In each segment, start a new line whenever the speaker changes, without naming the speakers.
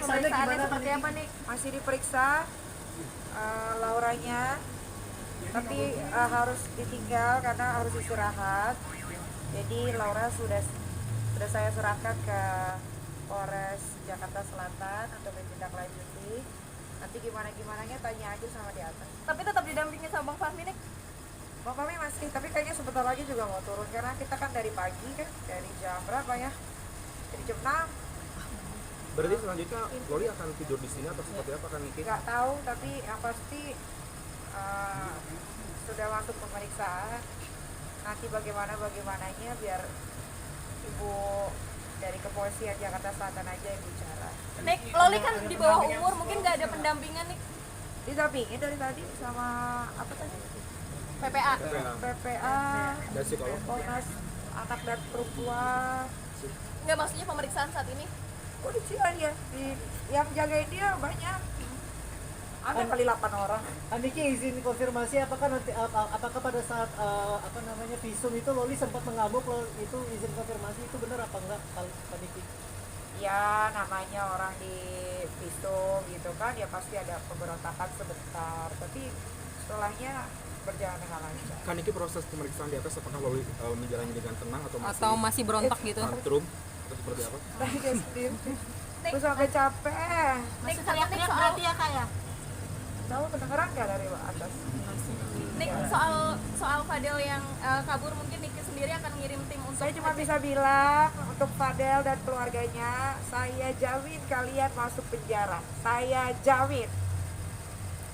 Pemeriksaannya seperti apa nih? Masih diperiksa Lauranya, tapi harus ditinggal karena harus istirahat. Jadi Laura sudah saya serahkan ke Polres Jakarta Selatan untuk ditindaklanjuti. Nanti gimananya tanya aja sama di atas.
Tapi tetap didampingi sama Bang Fahmi nih?
Bang Fahmi masih, tapi kayaknya sebentar lagi juga mau turun karena kita kan dari pagi kan, dari jam berapa ya? Dari jam 6.
Berarti selanjutnya Loli akan tidur di sini atau seperti apa kan Niki?
Nggak tahu, tapi yang pasti sudah masuk pemeriksaan. Nanti bagaimananya biar Ibu dari Kepolisian Jakarta Selatan aja yang bicara.
Nik, Loli kan di bawah umur, mungkin nggak ada pendampingan nih?
Didampingin dari tadi sama apa tadi?
PPA.
PPA,
Dan psikolog.
Komnas Anak dan Perempuan.
Nggak, maksudnya pemeriksaan saat ini?
Kok dicilan ya? Yang jagain dia banyak. Ada kali 8 orang.
Niki izin konfirmasi apakah pada saat visum itu Loli sempat mengamuk, itu izin konfirmasi itu benar apa enggak Pak Niki?
Ya namanya orang di visum gitu kan, ya pasti ada pemberontakan sebentar, tapi setelahnya berjalan dengan lancar.
Kan Niki proses pemeriksaan di atas apakah Loli menjalani dengan tenang
atau masih berontak gitu?
Tantrum atau seperti apa?
Tadi dia sendiri. Terus sampai capek.
Nik, teriak-teriak berarti ya Kak ya?
Tahu kedengeran nggak dari atas?
Nik, soal Fadel yang kabur, mungkin Niki sendiri akan ngirim tim untuk...
Saya cuma bisa bilang untuk Fadel dan keluarganya, saya jamin kalian masuk penjara. Saya jamin.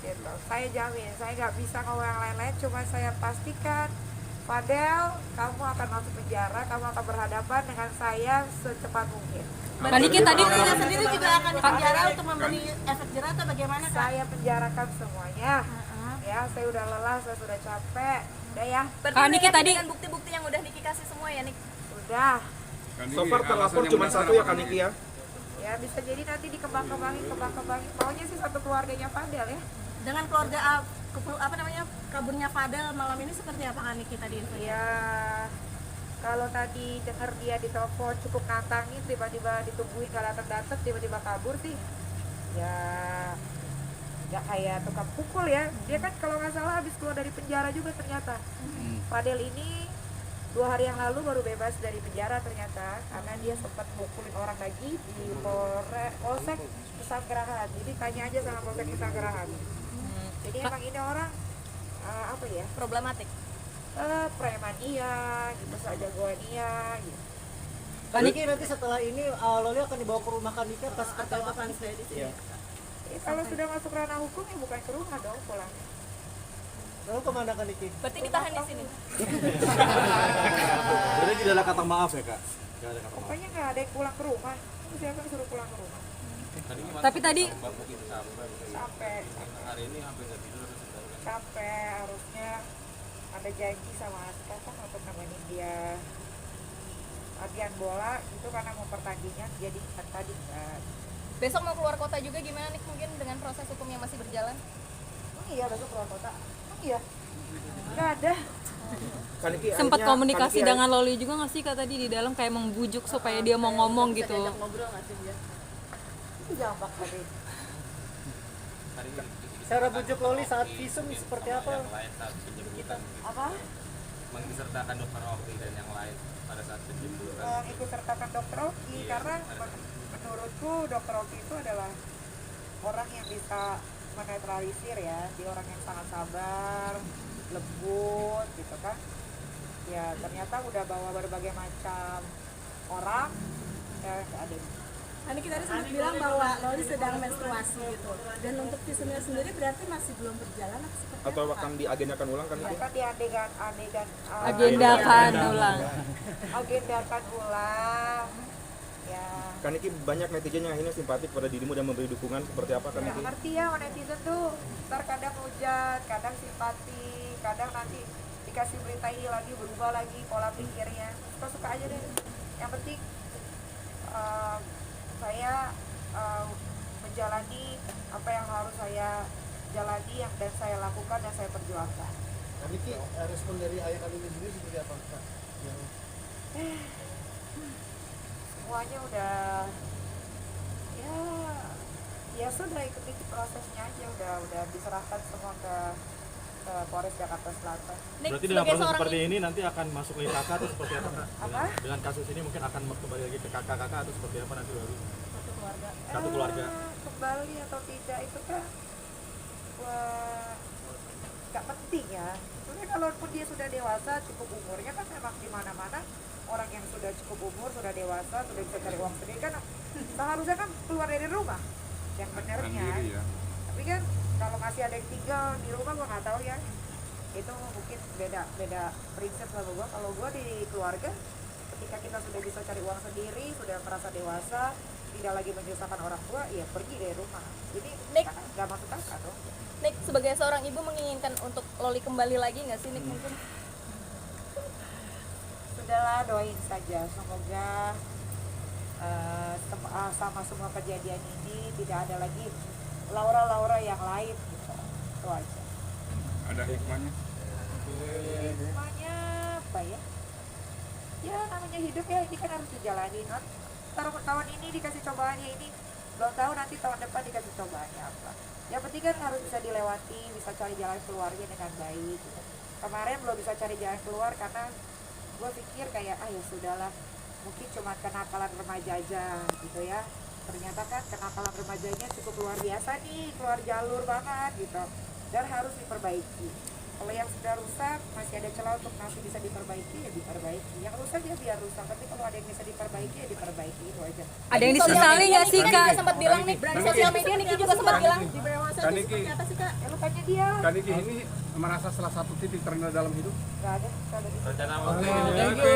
Gitu. Saya jamin. Saya nggak bisa ngomong yang lain-lain, cuma saya pastikan Fadel, kamu akan masuk penjara, kamu akan berhadapan dengan saya secepat mungkin.
Mbak Niki tadi
sendiri juga akan di penjara untuk memberi efek jerah atau bagaimana Kak?
Saya penjarakan semuanya. Ya, saya udah lelah, saya sudah capek. Udah ya.
Kak Niki tadi
dengan bukti-bukti yang udah Niki kasih semua ya Nik?
Udah.
So far terlapor cuma satu ya kan Niki ya?
Ya bisa jadi nanti dikembang-kembangin. Maunya sih satu keluarganya Fadel ya.
Dengan keluarga kaburnya Fadel malam ini seperti apa kan Niki tadi infonya?
Ya kalau tadi dengar dia di telepon cukup nantangin, tiba-tiba ditungguin gak datang-datang, tiba-tiba kabur sih. Ya nggak kayak tukang pukul ya. Dia kan kalau nggak salah habis keluar dari penjara juga ternyata. Fadel ini 2 hari yang lalu baru bebas dari penjara ternyata, karena dia sempat mukulin orang lagi di Polsek Pesanggerahan. Jadi tanya aja sama Polsek Pesanggerahan. Jadi emang ini orang apa ya,
Problematik.
preman iya, gitu saja goan iya gitu.
Kak Niki nanti setelah ini Loli akan dibawa ke rumah Kak Niki atas
Atau akan stay di sini?
Kalau sudah masuk ranah hukum ya bukan ke rumah dong pulang.
Lalu kemana Kak Niki?
Berarti ditahan di sini.
Berarti tidak ada kata maaf ya Kak? Tidak ada kata maaf.
Pokoknya nggak ada yang pulang ke rumah. Terus siapa yang suruh pulang ke rumah?
tapi tadi
Capek. Hari ini hampir nggak tidur. Capek, harusnya ada janji sama Aska kan untuk nemenin dia latihan bola itu karena mau pertandingan, jadi kan tadi kan.
Besok mau keluar kota juga gimana nih mungkin dengan proses hukum yang masih berjalan?
Iya besok keluar kota. Iya. Nggak ada.
Kan Niki
sempat
akhirnya-
komunikasi
kan Niki
dengan Loli juga nggak sih Kak tadi di dalam kayak membujuk supaya dia mau ngomong gitu?
Ngobrol nggak sih dia?
Itu jambak tadi.
Cara bujuk Loli saat visum seperti apa?
Apa?
Mengikutsertakan dokter Oki dan yang lain pada saat penjemputan.
Ikut sertakan dokter Oki karena menurutku dokter Oki itu adalah orang yang bisa menetralisir ya, dia orang yang sangat sabar, lembut gitu kan. Ya ternyata udah bawa berbagai macam orang ya ada.
Niki tadi sempat bilang bahwa Loli sedang menstruasi gitu. Dan untuk visumnya sendiri berarti masih belum berjalan atau seperti
atau akan diagendakan ulang kan Niki?
Akan diadegan
Agendakan ulang.
agendakan ulang ya.
Kan Niki banyak netizen yang akhirnya simpatik pada dirimu dan memberi dukungan seperti apa kan
Ya,
Niki?
ngerti ya netizen tuh, ntar kadang hujat, kadang simpati, kadang nanti dikasih berita ini lagi berubah lagi pola pikirnya. Suka-suka aja deh. Yang penting saya menjalani apa yang harus saya jalani dan saya lakukan dan saya perjuangkan.
Niki, respon dari ayah kandungnya sendiri seperti apa Kak?
Semuanya udah Ya sudah ikuti prosesnya aja, udah diserahkan semua ke Polres Jakarta Selatan.
Nick,
Berarti dengan
sebagai
proses
seorang
seperti ini nanti akan masuk ke kakak atau seperti apa kak?
Apa?
Dengan kasus ini mungkin akan kembali lagi ke kakak-kakak atau seperti apa nanti Loli? Satu keluarga.
Kembali atau tidak itu kan wah, nggak penting ya. Sebenarnya kalaupun dia sudah dewasa, cukup umurnya kan memang di mana-mana orang yang sudah cukup umur, sudah dewasa, sudah bisa cari uang sendiri kan seharusnya kan keluar dari rumah yang benernya. Tapi kan kalau masih ada yang tinggal di rumah gua nggak tahu ya. Itu mungkin beda prinsip sama gua. Kalau gua di keluarga ketika kita sudah bisa cari uang sendiri, sudah merasa dewasa, tidak lagi menyusahkan orang tua, ya pergi dari rumah. Jadi
Nick.
kan nggak masuk akal dong.
Nick sebagai seorang ibu menginginkan untuk Loli kembali lagi nggak sih Nick mungkin?
Sudahlah, doain saja semoga sama semua kejadian ini tidak ada lagi Laura yang lain gitu. Itu aja.
Ada hikmahnya.
Hikmahnya apa ya? Ya namanya hidup ya, ini kan harus dijalani non. Tahun ini dikasih cobaannya ini, belum tahu nanti tahun depan dikasih cobaannya apa. Yang penting kan harus bisa dilewati, bisa cari jalan keluarnya dengan baik gitu. Kemarin belum bisa cari jalan keluar karena gue pikir kayak ya sudahlah, mungkin cuma kenakalan remaja aja gitu ya. Ternyata kan kenakalan remajanya cukup luar biasa nih, keluar jalur banget gitu, dan harus diperbaiki. Kalau yang sudah rusak masih ada celah untuk masih bisa diperbaiki, ya diperbaiki. Yang rusak ya biar rusak, tapi kalau ada yang bisa diperbaiki ya diperbaiki, itu aja.
Ada yang
Di sosial
disesali
media
nggak sih
Niki
kak?
juga sempat bilang nih, di sosial media Niki juga sempat bilang
Di Brewasa
Kan
itu
Niki.
seperti apa sih kak?
Ya lu tanya dia.
Kan ini merasa salah satu titik terendah dalam hidup.
Nggak ada di
Rencana mau
Thank you.